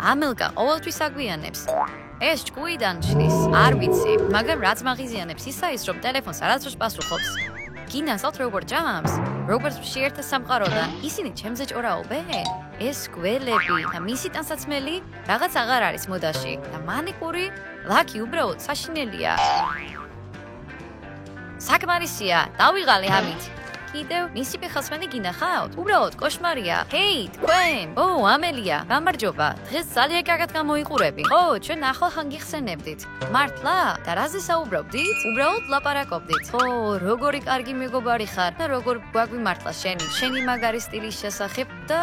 ამელკა ყოველთვის აგვიანებს. ეს ჭკუიდან შლის, არ ვიცი, მაგრამ რაც მაღიზიანებს ისა ის, რომ ტელეფონს არასდროს პასუხობს. გინასალთ როგორ ჭამს? როგორც შეერთა სამყაროდან, ისინი ჩემზე ჭორაობენ? ეს გველები და მისი ტანსაცმელი რაღაც აღარ არის მოდაში და მანიკური ლაკი უბრალოდ საშინელია. საკმარისია, დავიღალე ამით. კიდევ მისი ფეხასმენი გინახავთ? უბრალოდ კოშმარია. ჰეი, თქვენ! ამელია, გამარჯობა. დღეს ძალიან კარგად გამოიყურები. ჩვენ ახლახან გიხსენებდით. მართლა? და რაზე საუბრობდით? უბრალოდ ლაპარაკობდით. როგორი კარგი მეგობარი ხარ და როგორ გვაგვიმართლა შენი მაგარი სტილის შესახებ და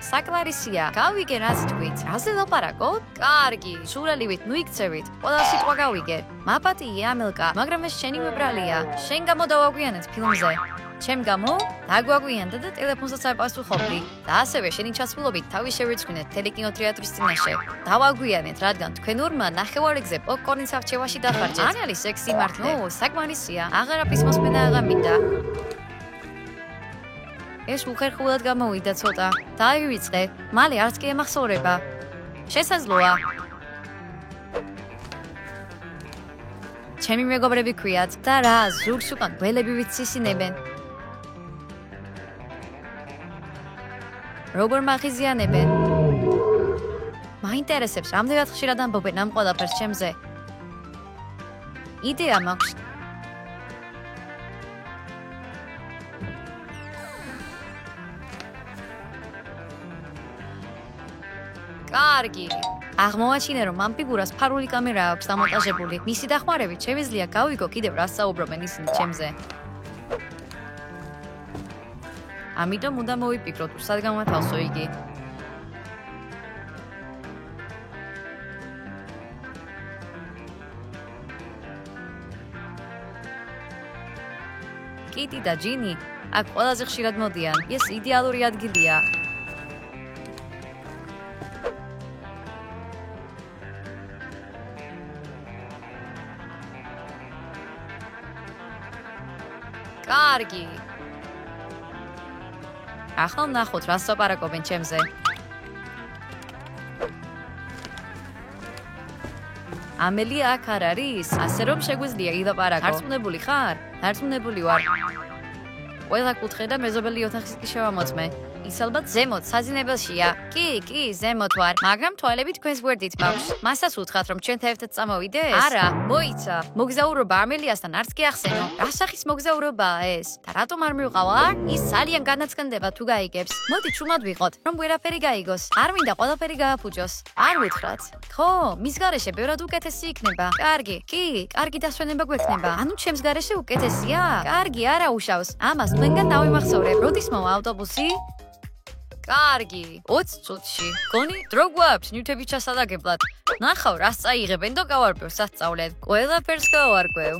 საკმარისია. გავიგე რაც თქვით. რაზე ლაპარაკობ? კარგი, სურალივით მოიქცევით. ყველა სიტყვა გავიგე. მაპატიე ამელკა, მაგრამ ეს შენი მებრალია. შენ გამო დავაგვიანეთ ფილმზე. ჩემ გამო დაგვაგვიანდა და ტელეფონსაც არ პასუხობდი და ასევე შენი ჩასვლობით თავი შევერცხვინეთ ტელეკინო თეატრის წინაშე. დავაგვიანეთ, რადგან თქვენ ორმა ნახევარგზე პოპკორნის არჩევაში დახარჯეთ. არ არის სექსი მართლა? საკმარისია. აღარაფრის მოსმენა აღარ მინდა. ეს უხერხულად გამოვიდა ცოტა. დაივიწყე, მალე არც კი ემახსოვრება. შესაძლოა. ჩემი მეგობრები ქვიათ და რა, ზურგს უკან გველები ვიცისინებენ. როგორ მაღიზიანებენ? მაინტერესებს, რამდენად ხშირად ამბობენ ამ ყველაფერს ჩემზე. იდეა მაქვს. კარგი. აღმოვაჩინე, რომ ამ ფიგურას ფარული კამერა აქვს დამონტაჟებული. მისი დახმარებით შევიძლია გავიგო კიდევ რას საუბრობენ ისინი ჩემზე. ამიტომ უნდა მოვიფიქროთ, სად გამათავსო იგი. კიტი და ჯინი აქ ყველაზე ხშირად მოდიან. ეს იდეალური ადგილია. კარგი. ახლა ნახოთ, რას ლაპარაკობენ ჩემზე. ამელია აქ არ არის, ასე რომ შეგვიძლია ილაპარაკო. დარწმუნებული ხარ? დარწმუნებული ვარ. ყველა კუთხე და მეზობელი ოთახის კი შევამოწმე. ის ალბათ ზემოთ საძინებელშია. კი, ზემოთ ვარ, მაგრამ თვალები თქვენს გვერდით მაქვს. მასაც უთხრათ, რომ ჩვენთან ერთად წამოვიდეს? არა, მოიცა. მოგზაურობა ამელიასთან არც კი ახსენო. რა სახის მოგზაურობაა ეს? და რატომ არ მივყავარ? ის ძალიან განაცხენდება თუ გაიგებს. მოდი ჩუმად ვიყოთ, რომ ვერაფერი გაიგოს. არ მინდა ყველაფერი გააფუჭოს. არ უთხრათ. ხო, მის გარეშე ბევრად უკეთესი იქნება. კარგი, კარგი დასვენება გვექნება. ანუ ჩემს გარეშე უკეთესია? კარგი, არა უშავს. ამას თქვენგან დავიმახსოვრებ. როდის მოვა ავტობუსი? კარგი, 20 წუთში. გონი, დრო გვაქვს ნივთები ჩასადაგებლად. ნახავ, რას წაიღებენ და გავარკვევ სასწავლად. ყველაფერს გავარკვევ.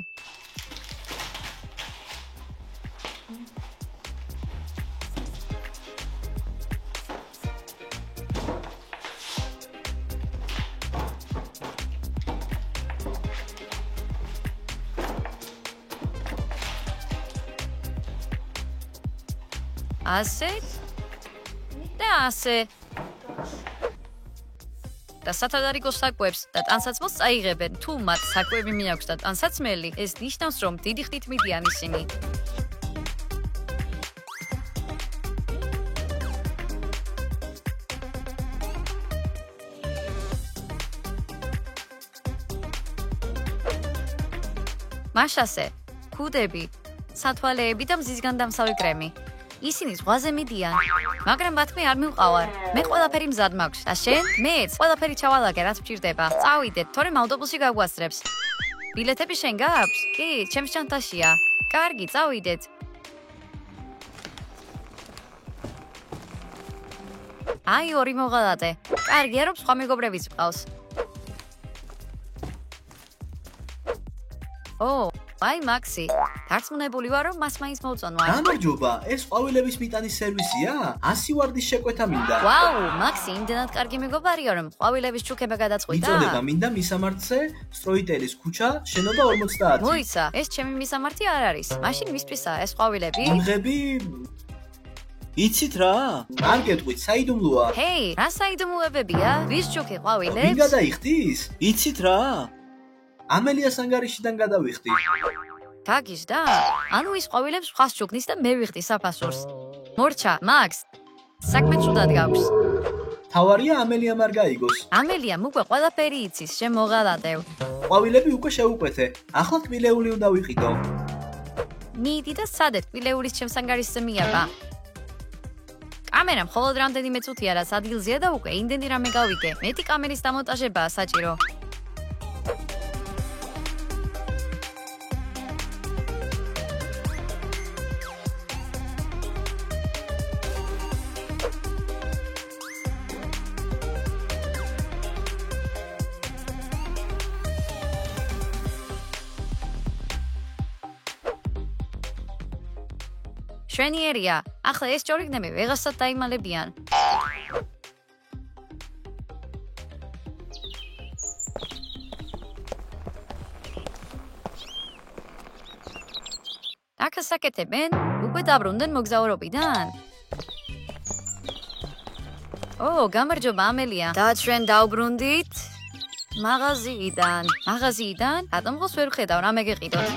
ასე? ასე და სათადარიგო საკვებს და ტანსაცმელს წაიღებენ. თუ მათ საკვები მიაქვს და ტანსაცმელი, ეს ნიშნავს, რომ დიდი ხნით მიდიან ისინი. მაშასე, ქუდები, სათვალეები და მზისგან დამსავი კრემი. ისინი ზღვაზე მიდიან, მაგრამ ბათმე არ მივყავარ. მე ყველაფერი მზად მაქვს და შენ? მეც ყველაფერი ჩავალაგე, რაც მჭირდება. წავიდეთ, თორემ ავტობუსი გაგვასწრებს. ბილეთები შენ გაქვს? კი, ჩემს ჩანთაშია. კარგი, წავიდეთ. აი, ორი მოღალატე. კარგია, რომ სხვა მეგობრებიც მყავს. აი, მაქსი, დარწმუნებული ვარ, რომ მას მაინც მოვწონვა. გამარჯობა, ეს ყვავილების მიტანის სერვისია? 100 ვარდის შეკვეთა მინდა. ვაუ, მაქსი, იმდენად კარგი მეგობარია, რომ ყვავილების ჩუქება გადაწყვიტა. მიწოდება მინდა მისამართზე, სტროიტელის ქუჩა, შენობა 50. მოიცა, ეს ჩემი მისამართი არ არის. მაშინ მისთვისაა ეს ყვავილები? იმღები იცით რა? არ გეტყვით, საიდუმლოა. ჰეი, რა საიდუმლოებებია? ვის ჯოქი ყვავილებს? ვინ გადაიხდის? იცით რა? ამელიას ანგარიშიდან გადავიხდი. გაგიჟდა? ანუ ის ყვავილებს ხას ჯოგნის და მე ვიხდი საფასურს. მორჩა, მაქს. საქმე ცუდად გაქვს. თავარია ამელიამ არ გაიგოს. ამელიამ უკვე ყველაფერი იცის, შემოღალატევ. ყვავილები უკვე შევუკვეთე. ახლა კბილეული უნდა ვიყიდო. მიდი და სადეთ კბილეულის ჩემს ანგარიშზე მიაბა. კამერა მხოლოდ რამდენიმე წუთია რაც ადგილზეა და უკვე იმდენი რამე გავიგე. მეტი კამერის დამონტაჟებაა საჭირო. შვენიერია, ახლა ეს ჭორიგნები ვეღასად დაიმალებიან. აქ ასაკეთებენ? უკვე დაბრუნდნენ მოგზაურობიდან? გამარჯობა ამელია. და ჩვენ დავბრუნდით? მაღაზიიდან. რატომ ღოს ვერ ვხედავ, რა მეგეყიდოთ?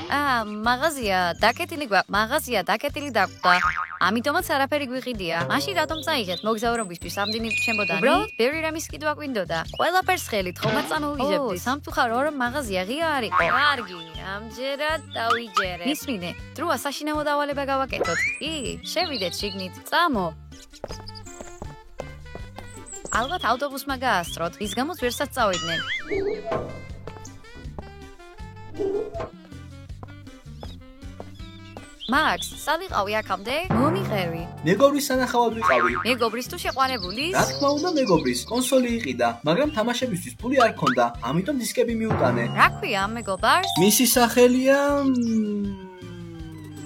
მაღაზია დაკეტილი დაგვდა. ამიტომაც არაფერი გვიყიდია. მაშინ რატომ წაიღეთ მოგზაურობისთვის ამდენი ჩემბოდანი? უბრალოდ ბევრი რამის კიდვა გვინდოდა. ყველაფერს ხელით ხომ არ წამოვიჯებდი. სამწუხარო რომ მაღაზია ღია არ იყო. კარგი, ამჯერად დავიჯერე. მისმინე, დროა საშინაო დავალება გავაკეთოთ. შევიდეთ შიგნით. წამო. ალბათ ავტობუსმა გაასწროთ, ის გამოც ვერსად წავიდნენ. მაქს, სალიყავი აქამდე? მომიყევი. მეგობრის სანახავად ვიყავი. მეგობრის თუ შეყვარებულის? რა თქმა უნდა მეგობრის, კონსოლი იყიდა, მაგრამ თამაშებისთვის ფული არ ქონდა, ამიტომ დისკები მიუტანე. რა ქვია ამ მეგობარს? მისი სახელია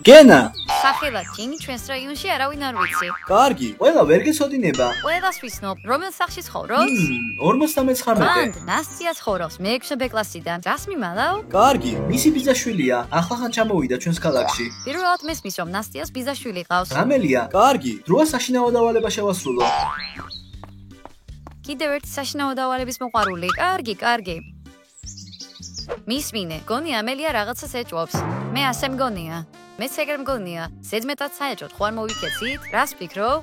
გენა. სახელად ჯინი ჩვენს რაიონში არავინ არ ვიცი. კარგი, ყველა ვერ გეცოდინება. ყველას ვიცნობ, რომელ სახლში ცხოვრობს? 59. მანდ ნასტია ცხოვრობს მე-6 კლასიდან. რას მიმალავ? კარგი, მისი ბიძაშვილია, ახლახან ჩამოვიდა ჩვენს ქალაქში. პირველად მესმის რომ ნასტიას ბიძაშვილი ყავს. ამელია, კარგი, დროა საშინაო დავალება შევასრულო. კიდევ ერთი საშინაო დავალების მოყვარული. კარგი. მისმინე, გონი ამელია რაღაცას ეჭვობს. მე ასე მგონია. მეც ეგრე მგონია. ზედმეტად საეჭვოდ ხო არ მოვიქეცით? რას ფიქრობ?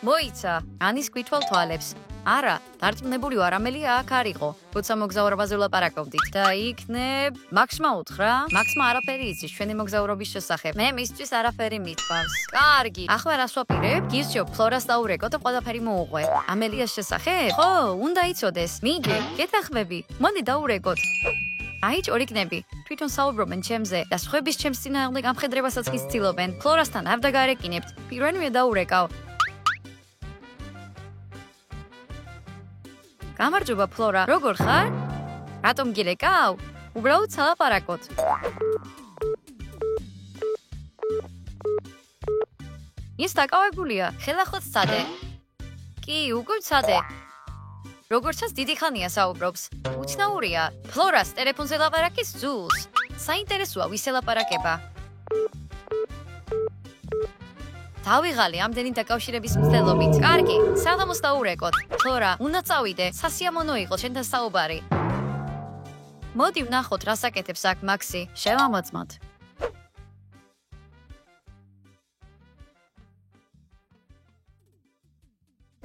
მოიცა, ანის გვითვალ თვალებს. არა, დარწმუნებული ვარ ამელია აქ არ იყო. როცა მოგზაურობაზე ვლაპარაკობდით და იქნებ მაქსმა უთხრა? მაქსმა არაფერი იცის ჩვენი მოგზაურობის შესახებ. მე მისთვის არაფერი მითქვამს. კარგი, ახლა რას ვაპირებ? გისჯობ ფლორას დაურეკო და ყველაფერი მოუყვე. ამელიას შესახებ? ხო, უნდა იცოდეს. მიდი, გეთახმები. მოდი დაურეკოთ. აი ჭორიგნები, თვითონ საუბრობენ ჩემზე და სხვების ჩემს წინააღმდეგ ამხედრებასაც კი ცდილობენ. ფლორასთან არ დაგარეკინებთ. პირველივე დაურეკავ. გამარჯობა ფლორა, როგორ ხარ? რატომ გირეკავ? უბრალოდ სალაპარაკოთ. ის დაკავებულია, ხელახლა სცადე. კი, უკვე ვცადე. როგორც ჩანს, დიდი ხანია საუბრობს. უცნაურია. ფლორას ტელეფონზე ლაპარაკის ძულს. საინტერესოა ვის ელაპარაკება. დავიღალე ამდენი დაკავშირების მცდელობით. კარგი, საღამოს დაურეკოთ. ფლორა, უნდა წავიდე. სასიამოვნო იყო შენთან საუბარი. მოდი ვნახოთ, რას აკეთებს აქ მაქსი. შევამოწმოთ.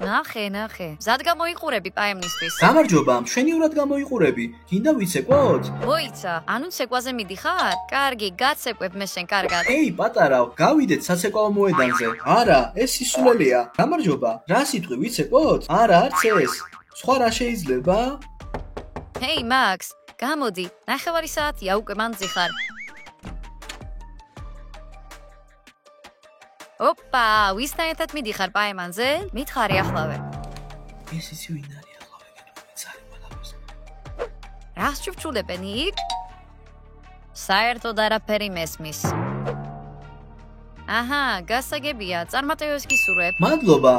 ნახე. მზად გამოიყურები პაემნისთვის. გამარჯობა, მშვენივრად გამოიყურები. გინდა ვიცეკვოთ? მოიცა, ანუ ცეკვაზე მიდიხარ? კარგი, გაცეკვებ მე შენ კარგად. პატარავ, გავიდეთ საცეკვაო მოედანზე. არა, ეს სისულელეა. გამარჯობა, რა სიტყვი ვიცეკვოთ? არა, არც ეს. სხვა რა შეიძლება? მაქს, გამოდი, 9 საათია უკვე მანდ ხარ. ოპა, ვისთან ერთად მიდიხარ პაემანზე? მითხარი ახლავე. ეს იცი ვინ არის ახლავე გეტყვი ცარი ყველაფერს. რას ჩუფჩულებენ იქ? საერთოდ არაფერი მესმის. აჰა, გასაგებია, წარმატებებს გისურვებ. მადლობა.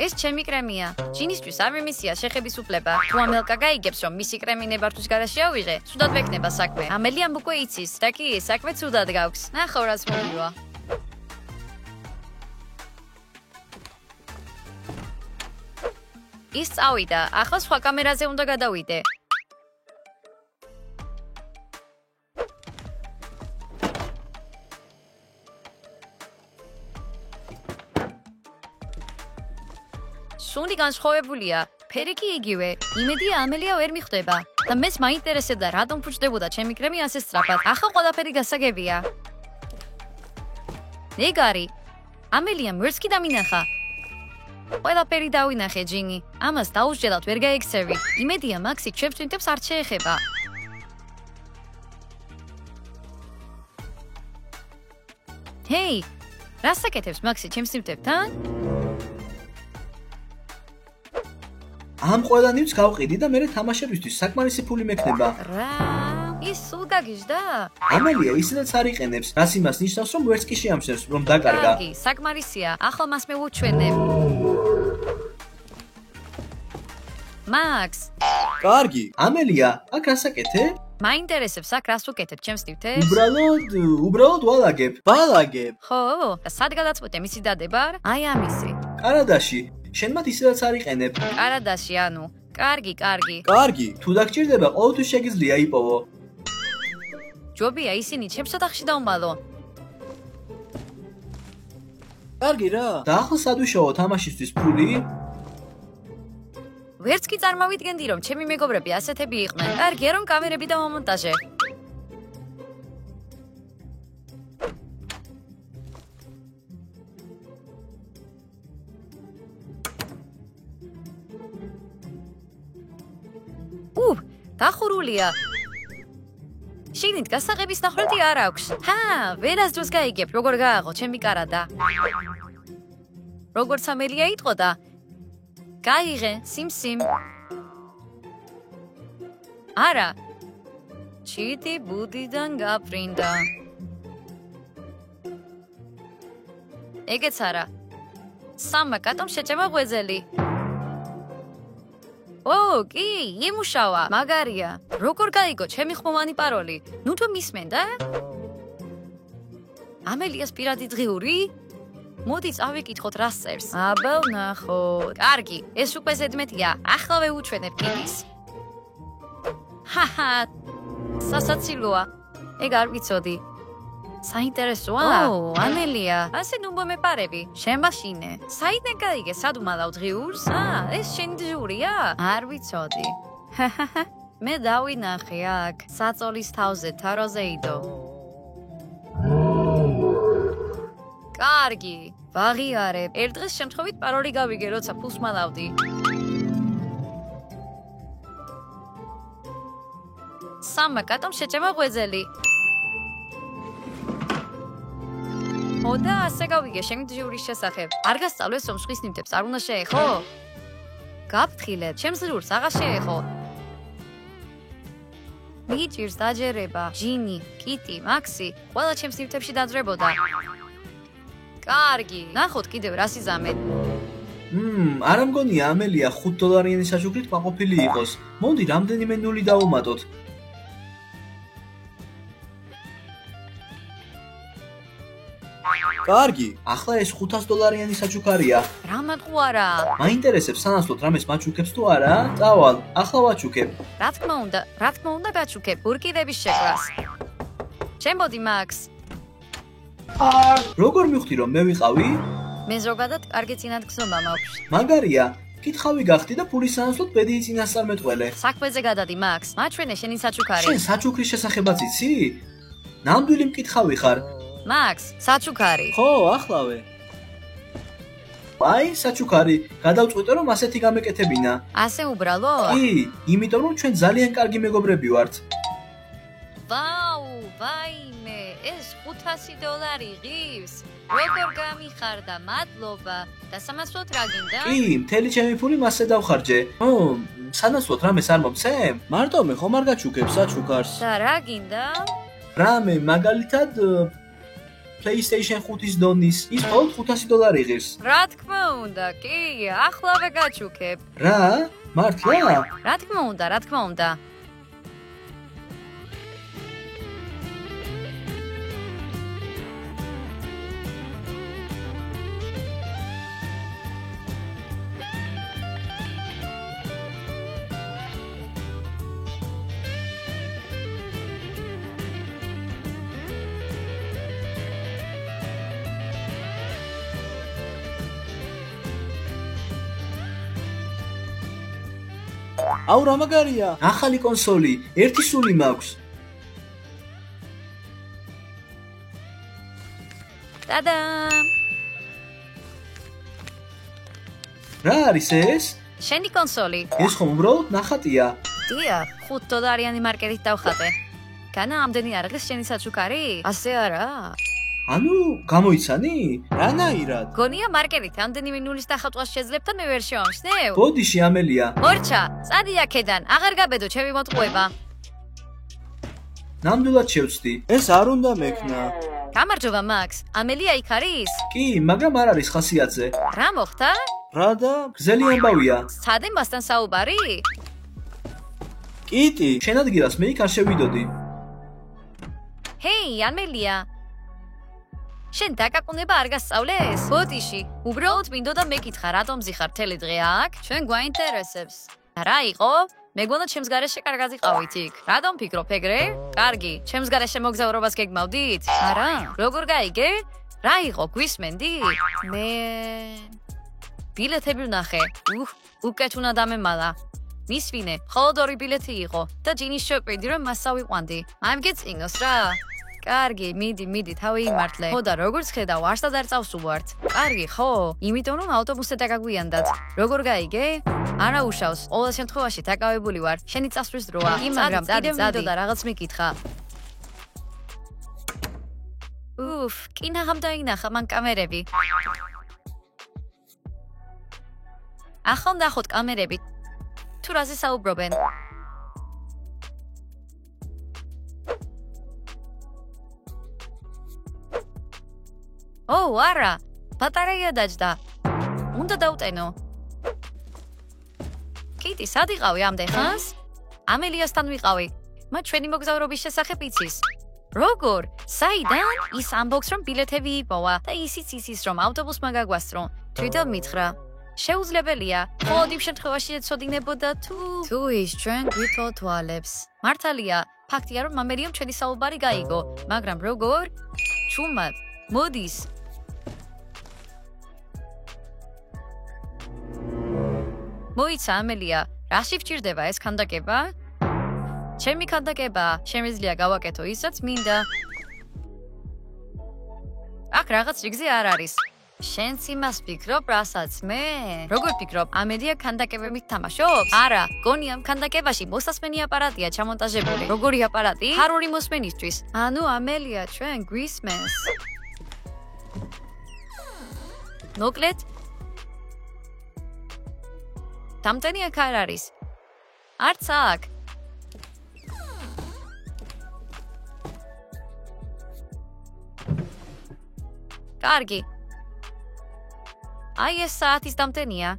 ეს ჩემი კრემია. ჯინისთვის არ მიმისია შეხების უფლება. თუ ამელკა გაიგებს, რომ მისი კრემი ნებართვის გარშე ავიღე, ცუდად ვექნება საქმე. ამელიამ უკვე იცის, და კი საქმე ცუდად გაქვს. ნახო რაც მოგივა. ის წავიდა, ახლა სხვა კამერაზე უნდა გადავიდე. სუნი განსხვავებულია, ფერი კი იგივე. იმედია ამელია ვერ მიხვდება და მეც მაინტერესებდა რატომ ფუჭდებოდა ჩემი კრემი ასე სწრაფად. ახლა ყველაფერი გასაგებია. ნეგარი, ამელიამ ვერც კი დამინახა. ყველაფერი დავინახე ჯინი. ამას დაუსჯელად ვერ გაიქცევი. იმედია მაქსი ჩემს ნივთებს არ შეეხება. ჰეი, რას აკეთებს მაქსი ჩემს ნივთებთან? ამ ყველა ნივთს გავყიდი და მე თამაშებისთვის საკმარისი ფული მექნება. რა? ის სულ გაგიჟდა? ამელია ისედაც არ იყენებს, რაც იმას ნიშნავს, რომ ვერც კი შეამჩნევს, რომ დაკარგა. კარგი, საკმარისია. ახლა მას მე ვუჩვენებ. მაქს, კარგი, ამელია, აქ რას აკეთებ? მაინტერესებს აქ რას უკეთებ ჩემს ნივთებს? უბრალოდ ვალაგებ. ხო, და სად გადაწყვეტე მისი დადება? აი ამისი. კარადაში, შენ მათ ისედაც არ იყენებ. კარადაში, ანუ. კარგი. კარგი, თუ დაგჭირდება, ყოველთვის შეგიძლია იპოვო. ჯობია ისინი ჩემს ოთახში დაუმალო. კარგი რა. და ახლა სად ვიშოვო თამაშისთვის ფული? ვერც კი წარმოვიდგენდი, რომ ჩემი მეგობრები ასეთები იყვნენ. კარგია, რომ კამერები დავამონტაჟე. დახურულია. შიგნით გასაღების ნახველი არ აქვს. ვერასდროს გაიგებ, როგორ გააღო ჩემი კარადა. როგორც ამელია იტყოდა. გაიღე, სიმსიმ. არა. ჩიტი ბუდიდან გაფრინდა. ეგეც არა. სამმა კატომ შეჭება ღვეძელი. კი, იმუშავა, მაგარია. როგორ გაიგო ჩემი ხმოვანი პაროლი? ნუ თუ მისმენდა? ამელიას პირადი დღიური? მოდი წავიკითხოთ რას წერს. აბა ვნახოთ. კარგი, ეს უკვე ზედმეტია. ახლა ვუჩვენებ კიდის. სასაცილოა. ეგ არ ვიცოდი. საინტერესოა? ამელია, ასე ნუ მომეპარები. შემაშინე. საიდან გაიგე სად უმალავ დღიურს? ეს შენი დღიურია? არ ვიცოდი. მე დავინახე აქ, საწოლის თავზე თაროზე იდო. კარგი, ვაღიარებ. ერთ დღეს შემთხვევით პაროლი გავიგე, როცა ფულს მალავდი. სამმა კატომ შეჭება ღვეძელი. და ასე გავიგე შენი დღიურის შესახებ. არ გასწავლეს, რომ სხვის ნივთებს არ უნდა შეეხო? გაფრთხილებ, ჩემს დღიურს აღარ შეეხო. მიჭირს დაჯერება. ჯინი, კიტი, მაქსი, ყველა ჩემს ნივთებში დაძრებოდა. კარგი, ნახოთ კიდევ რას იზამეთ. არ ამგონია ამელია $5 საჩუქრით მაყოფილი იყოს. მოდი რამდენიმე ნული დავუმატოთ. კარგი, ახლა ეს $500 საჩუქარია. რა მატყუარა? მაინტერესებს სანაცვლოდ რამეს მაჩუქებს თუ არა? წავალ, ახლა ვაჩუქებ. რა თქმა უნდა გაჩუქებ ბურკიდების შეკვას. ჩემბოდი მაქს. როგორ მივხვდი რომ მე ვიყავი? მე ზოგადად კარგი წინათგზნობა მაქვს. მაგარია, კითხავი გახდი და ფულის სანაცვლოდ ბედიის წინასწარმეტყველე. საქმეზე გადადი მაქს. მაჩვენე შენი საჩუქარი. შენ საჩუქრის შესახებაც იცი? ნამდვილი მკითხავი ხარ. მაქს, საჩუქარი. ხო, ახლავე. აი, საჩუქარი, გადავწყვიტე რომ ასეთი გამეკეთებინა. ასე უბრალო? კი, იმიტომ რომ ჩვენ ძალიან კარგი მეგობრები ვართ. ვაუ, ვაიმე, ეს $500 ღირს. როგორ გამიხარდა, მადლობა. და სამასვლოდ რა გინდა? კი, მთელი ჩემი ფული მასზე დავხარჯე. სანაცვლოდ რამეს არ მომცემ? მარტო მე ხომ არ გაჩუქებ საჩუქარს. და რა გინდა? რამე, მაგალითად PlayStation 5-ის დონის, ის მხოლოდ $500 იღებს. რა თქმა უნდა, კი, ახლავე გაჩუქებ. რა? მართლა? რა თქმა უნდა. აუ რა მაგარია? ახალი კონსოლი, ერთი სული მაქვს. ტადამ! რა არის ეს? შენი კონსოლი. ეს ხომ უბრალოდ ნახატია. დიახ, $5 მარკეტით დავხატე. განა ამდენი არ ღირს შენი საჩუქარი? ასე არა. ანუ გამოიცანი? რანაირად? გონია მარკეტით ამდენიმე ნულის დახატვას შეძლებთ და მე ვერ შევამჩნევ? ბოდიში ამელია. მორჩა, წადი აქედან, აღარ გაბედო ჩემი მოტყუება. ნამდვილად შევწდი. ეს არ უნდა მექნა. გამარჯობა, მაქს. ამელია იქ არის? კი, მაგრამ არ არის ხასიათზე. რა მოხდა? რა და? გზელი ამბავია. სცადე მასთან საუბარი? კიტი, შენ ადგილას მე იქ არ შევიდოდი. ჰეი, ამელია. შენ დაკაკუნება არ გასწავლეს? ბოდიში, უბრალოდ მინდოდა მეკითხა, რატომ ზიხარ მთელი დღე აქ? ჩვენ გვაინტერესებს. რა იყო? მეგონა ჩემს გარეშე კარგად იყავით იქ. რატომ ფიქრობ ეგრე? კარგი, ჩემს გარეშე მოგზაურობას გეგმავდით? არა. როგორ გაიგე? რა იყო, გვისმენდი? მე ბილეთები ვნახე. უკეთ უნდა დამემალა. მისვინე, მხოლოდ 2 ბილეთი იყო და ჯინის შევყვიდი, რომ მას ავიყვანდი. ამგეწინოს რა. კარგი, მიდი, თავი იმართლე. ხო და როგორც ხედავ, არსად არ წავსულვართ. კარგი, ხო? იმიტომ რომ ავტობუსზე დაგაგვიანდათ. როგორ გაიგე? არა უშავს, ყოველ შემთხვევაში დაკავებული ვარ. შენი წასვლის დროა. კი, მაგრამ კიდევ მინდოდა რაღაც მეკითხა. კი ნახამ დაინახა მან კამერები. ახლა ნახოთ კამერები. თუ რაზე საუბრობენ? არა, ბატარეა დაჯდა. უნდა დავტენო. კიტი, სად იყავი ამდენ ხანს? ამელიასთან ვიყავი. მათ ჩვენი მოგზაურობის შესახებ იცის. როგორ? საიდან? ის ამბობს, რომ ბილეთები იპოვა და ისიც იცის, რომ ავტობუსმა გაგვასწრო. თვითონ მითხრა. შეუძლებელია. მხოლოდ იმ შემთხვევაში ეცოდინებოდა თუ ის ჩვენ გვიტოთვალებს. მართალია, ფაქტია, რომ ამელიამ ჩვენი საუბარი გაიგო, მაგრამ როგორ? ჩუმად. მოდის. მოიცა ამელია, რაში ვჭირდება ეს ქანდაკება? ჩემი ქანდაკება, შემიძლია გავაკეთო ისაც მინდა. აქ რაღაც რიგზე არ არის. შენც იმას ფიქრობ, რასაც მე? როგორ ფიქრობ, ამელია ქანდაკებებით თამაშობს? არა, გონია ქანდაკებაში მოსასმენი აპარატია ჩამონტაჟებული. როგორი აპარატი? ჰარული მოსმენისთვის. ანუ ამელია ჩვენ გვისმენს. მოკლედ დამტენი აქ არ არის. არც აქ. კარგი. აი ეს საათის დამტენია.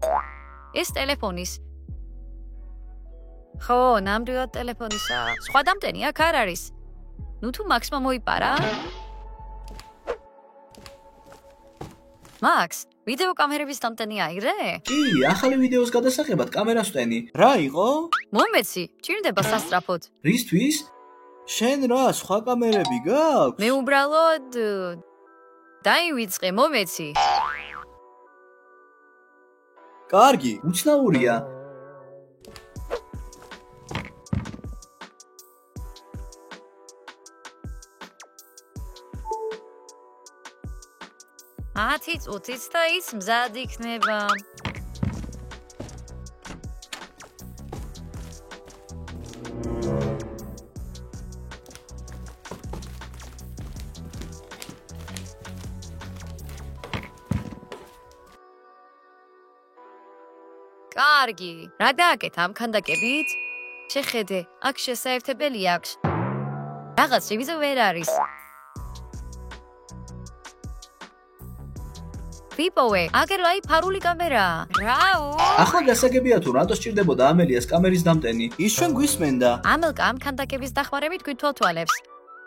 ეს ტელეფონის. ხო, ნამდვილად ტელეფონისაა. სხვა დამტენი აქ არ არის. ნუ თუ მაქსმა მოიპარა? მაქს, ვიდეო კამერების დამტენი აიღე? კი, ახალი ვიდეოს გადასაღებად კამერას ვტენი. რა იყო? მომეცი, ჭირდება სასწრაფოდ. რისთვის? შენ რა, სხვა კამერები გაქვს? მე უბრალოდ დაივიწყე, მომეცი. კარგი, უცნაურია. ათი წუთიც და ის მზად იქნება. კარგი, რა დააკეთ ამ ქანდაკებით? შეხედე, აქ შესაერთებელი აქვს. რაღაც რიგზე ვერ არის. ვიპოვე. აგერლაი ფარული კამერა. რაო? ახლა გასაგებია თუ რატო სჭირდებოდა ამელიას კამერის დამტენი. ის ჩვენ გვისმენდა. ამელკამ ქანდაკების დახმარებით გვითვალთვალებს.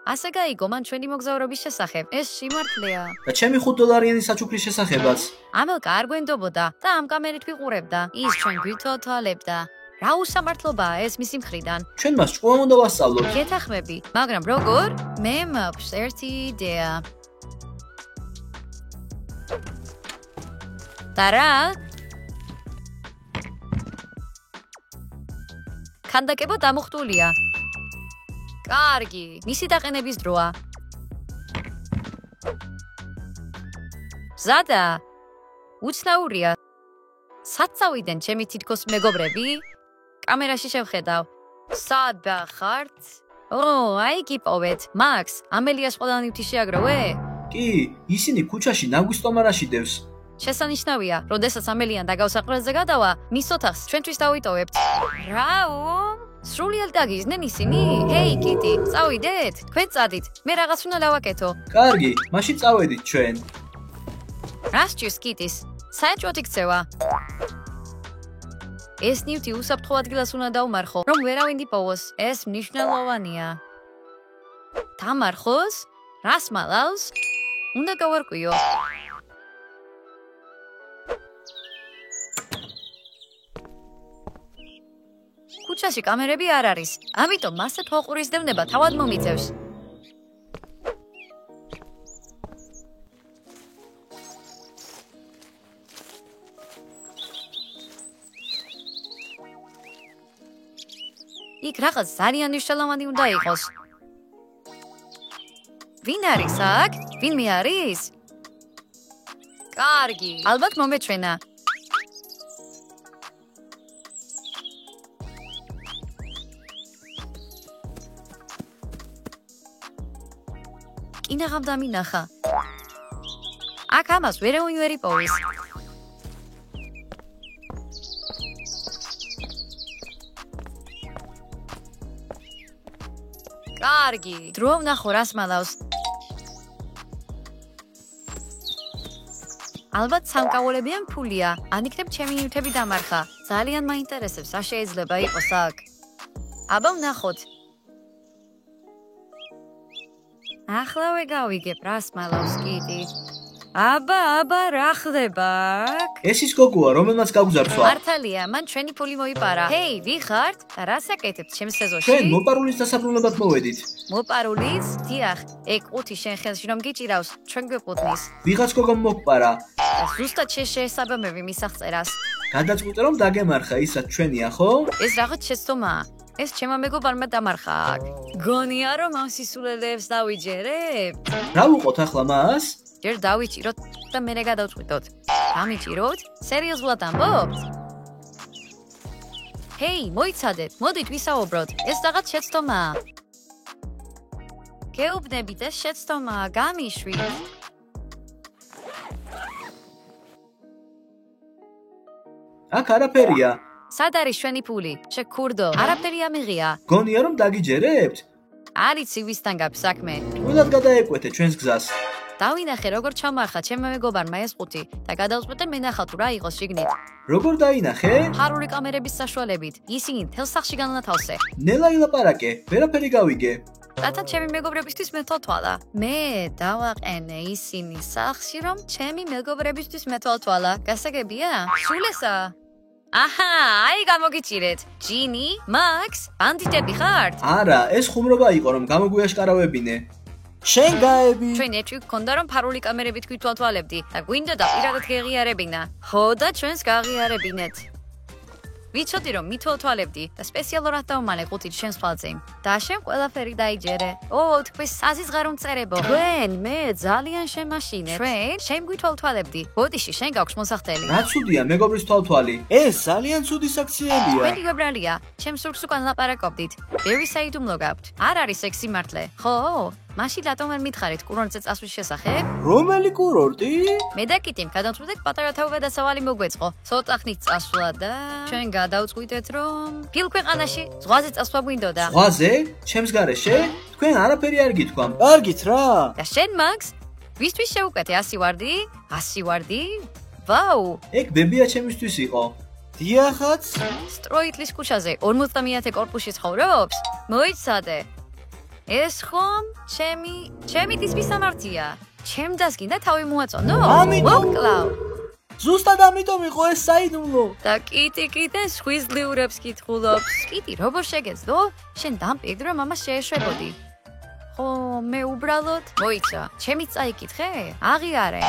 ასე გაიგო მან ჩვენი მოგზაურობის შესახებ. ეს სიმართლეა. და ჩემი $5 საჩუქრის შესახებაც. ამელკა არ გვენდობოდა და ამ კამერით ვიყურებდა. ის ჩვენ გვითვალთვალებდა. რა უსამართლობაა ეს მისი მხრიდან? ჩვენ მას ჭკუამ უნდა ვასწავლოთ. გეთახმები, მაგრამ როგორ? მე მაქვს ერთი იდეა. და რა? ქანდაკება დამუხტულია. კარგი, მისი დაყენების დროა. მზადა? უცნაურია. სად წავიდნენ ჩემი თითქოს მეგობრები? კამერაში შევხედავ. სადა ხართ? აი გიპოვეთ. მაქს, ამელიას ყველა ნივთი შეაგროვე? კი, ისინი ქუჩაში ნაგვის სტომარაში დევს. შესანიშნავია, როდესაც ამელიან დაგავსაყრელზე გადავა, მის ოთახს ჩვენთვის დავიტოვებთ. რაო? სრულიად დაგიზნენ ისინი? ჰეი, კიტი, წავიდეთ? თქვენ წადით, მე რაღაც უნდა დავაკეთო. კარგი, მაშინ წავედით ჩვენ. რა სჭირს კიტის? საერთოდ იქცევა. ეს ნივთი უსაფრთხო ადგილას უნდა დაუმარხო, რომ ვერავინ იპოვოს. ეს მნიშვნელოვანია. დამარხოს? რას მალავს? უნდა გავარკვიო. ქუჩაში კამერები არ არის, ამიტომ მასზე თვალყურის დევნება თავად მომიწევს. იქ რაღაც ძალიან მნიშვნელოვანი უნდა იყოს. ვინ არის აქ? ვინ მე არის? კარგი, ალბათ მომეჩვენა. კინაღამ დამინახა. აქ ამას ვერავინ ვერ იპოვის. კარგი, დრო ვნახო რას მალავს. ალბათ სამკაულებიან ფულია, ან იქნებ ჩემი ნივთები დამარხა. ძალიან მაინტერესებს, რა შეიძლება იყოს აქ. აბა ვნახოთ. ახლავე გავიგებ, რას მალავს კიტი. აბა, რა ხდება აქ? ეს ის გოგოა, რომელმაც გაგზარცვა. მართალია, მან ჩვენი ფული მოიპარა. ჰეი, ვიხართ? და რას აკეთებთ ჩემს სეზონში? ჩვენ მოპარულის დასაბრუნებლად მოვედით. მოპარულის? დიახ, ეგ ყუთი შენ ხელში რომ გიჭირავს, ჩვენ გვეკუთვნის. ვიღაც გოგომ მოგპარა. და ზუსტად შეესაბამები მის აღწერას. გადაწყვიტე რომ დაგემარხა ისაც ჩვენია, ხო? ეს რაღაც შეცდომაა. ეს ჩემმა მეგობარმა დამარხა აქ. გონია რომ ამ სისულელეებს დავიჯერებ? რა ვუყოთ ახლა მას? ჯერ დავიჭიროთ და მერე გადავწყვიტოთ. გამიჭიროთ? სერიოზულად ამბობთ? ჰეი, მოიცადეთ, მოდით ვისაუბროთ. ეს რაღაც შეცდომაა. გეუბნებით, ეს შეცდომაა, გამიშვით. აქ არაფერია. სად არის ჩვენი ფული? შეკურდო. არაფერი ამიღია. გონია რომ დაგიჯერებთ? არიცი ვისთან გაქვს საქმე. თუნდაც გადაეკვეთე ჩვენს გზას. დავინახე როგორ ჩამარხა ჩემმა მეგობარმა ეს ყუთი და გადავწყვეტე მენახავ თუ რა იყოს შიგნით. როგორ დაინახე? ფარული კამერების საშუალებით. ისინი მთელ სახლში განათავსე. ნელა ილაპარაკე, ვერაფერი გავიგე. რათა ჩემი მეგობრებისთვის მეთვალთვალა. მე დავაყენე ისინი სახლში, რომ ჩემი მეგობრებისთვის მეთვალთვალა. გასაგებია? სულ ესაა? აჰა, აი გამოგიჭირეთ. ჯინი, მაქს, ბანდიტები ხართ? არა, ეს ხუმრობა იყო რომ გამოგვიაშკარავებინე. შენ გაები. ჩვენ ერთვი გქონდა რომ ფარული კამერებით გვითვალთვალებდი და გვინდა და პირადად გეღიარებინა. ხო და ჩვენს გაღიარებინეთ. ვიცოდი რომ მითვალთვალებდი და სპეციალურად დავმალე ყუთით შენს თვალზე. და შენ ყველაფერი დაიჯერე. თქვენ საზიზღარ უმწერებო. ჩვენ, მე ძალიან შემაშინებ. ჩვენ, შენ გვითვალთვალებდი. ბოდიში შენ გაქვს მოსახდელი. რა ცუდია მეგობრის თვალთვალი. ეს ძალიან ცუდი საქციელია. მე გიბრალია, ჩემს სურს უკან ლაპარაკობდით. ბევრი საიდუმლო გაქვთ. არ არის ეგ სიმართლე. ხო? მაშინ რატომ არ მითხარით კურორტზე წასვლის შესახებ? რომელი კურორტი? მე და კიტიმ გადავწყვიტეთ პატარა თავგადასავალი მოგვეწყო. ცოტა ხნით წასვლა და ჩვენ გადავწყვიტეთ რომ ფილ ქვეყანაში ზღვაზე წასვლა გვინდოდა. ზღვაზე? ჩემს გარეშე? თქვენ არაფერი არ გითქვამ. კარგით რა. და შენ მაქს? ვისთვის შევუკეთე 100 ვარდი? 100 ვარდი? ვაუ! ეგ ბებია ჩემისთვის იყო. დიახაც. სტროიტლის ქუჩაზე 50-ე კორპუსში ცხოვრობს? მოიცადე. ეს ხომ ჩემი დის სამართია. ჩემ დას გინდა თავი მოაწონო? მოკლავ. ზუსტად ამიტომ იყო ეს საიდუმლო. და კიდე სხვიზლიურებს კითხულობს. კიდი როგორ შეგეძლო? შენ დამპირდი რომ ამას შეეშვებოდი. ხო, მე უბრალოდ მოიცა. ჩემი წაიკითხე? აღიარე.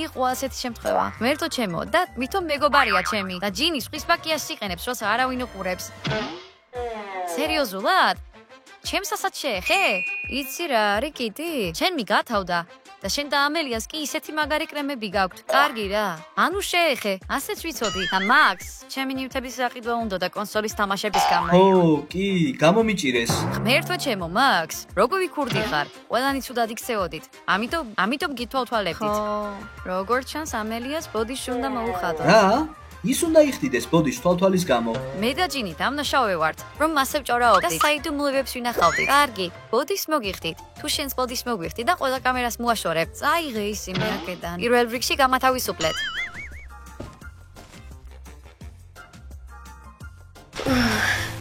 იყო ასეთი შემთხვევა. მერტო ჩემო და მithom მეგობარია ჩემი და ჯინი სხვის ბაკიას იყენებს, როცა არავინ უყურებს. სერიოზულად? ჩემსაც შეეხე? იცი რა არის კიდი? შენ მიგათავდა და შენ და ამელიას კი ისეთი მაგარი კრემები გაქვთ. კარგი რა. ანუ შეეხე, ასეც ვიცოდი. და მაქს, ჩემი ნივთების საყიდვა უნდა და კონსოლის თამაშების გამო. ო, კი, გამომიჭირეს. ღმერთო ჩემო, მაქს, როგორი ქურდი ხარ? ყველანი ცუდად იქცეოდით. ამიტომ გითვალთვალებდით. ხო, როგორ ჩანს ამელიას ბოდიში უნდა მოუხადო. რა? ის უნდა იხდიდეს ბოდიშ თვალთვალის გამო. მე და ჯინი დამნაშავე ვართ, რომ მასე ვჭორავდით და საიდუმლოებს ვინახავდით. კარგი, ბოდიშ მოგიხდით. თუ შენს ბოდიშ მოგვიხდი და ყველა კამერას მოაშორებ. წაიღე ისინი აქედან. პირველ რიგში გამათავისუფლეთ.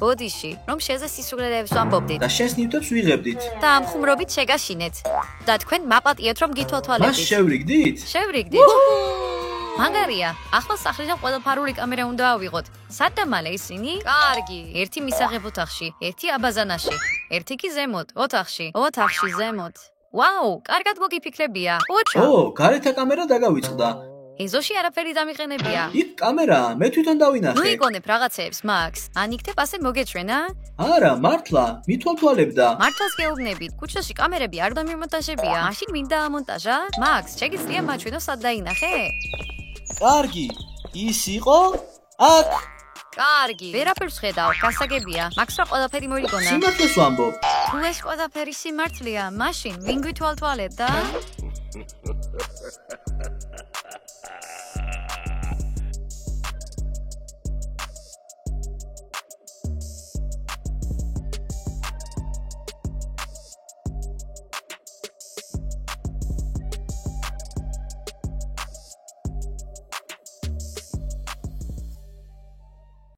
ბოდიში, რომ შეზე სისულელეებს ვამბობდით და შენს ნივთებს ვიღებდით. და ამ ხუმრობით შეგაშინეთ. და თქვენ მაპატიეთ რომ გითვალთვალებდით. მას შევრიგდით? შევრიგდით. მაგარია, ახლა სახლიდან ყველაფარული კამერა უნდა ავიღოთ. სად და მალე ისინი? კარგი, ერთი მისაღებ ოთახში, ერთი აბაზანაში, ერთი კი ზემოთ, ოთახში ზემოთ. ვაუ, კარგად მოგიფიქრებია. ოჩა. ო, გარეთა კამერა დაგავიწყდა. ეზოში არაფერი დამიყენებია. იქ კამერაა, მე თვითონ დავინახე. ნუ იგონებ რაღაცეებს, მაქს. ან იქნებ ასე მოგეჩვენა? არა, მართლა, მithვალთვალებდა. მართლაც გეუბნებით, ქუჩაში კამერები არ დამიმონტაჟებია. მაშინ მინდა ამონტაჟა? მაქს, შეგიძლია მაჩვენო სად დაინახე? კარგი, ის იყო აქ. კარგი, ვერაფერს ხედავ, გასაგებია. მაქს რა ყველაფერი მოიგონა? სიმართლეს ვამბობ. თუ ეს ყველაფერი სიმართლეა, მაშინ ვინ გვითვალთვალებდა?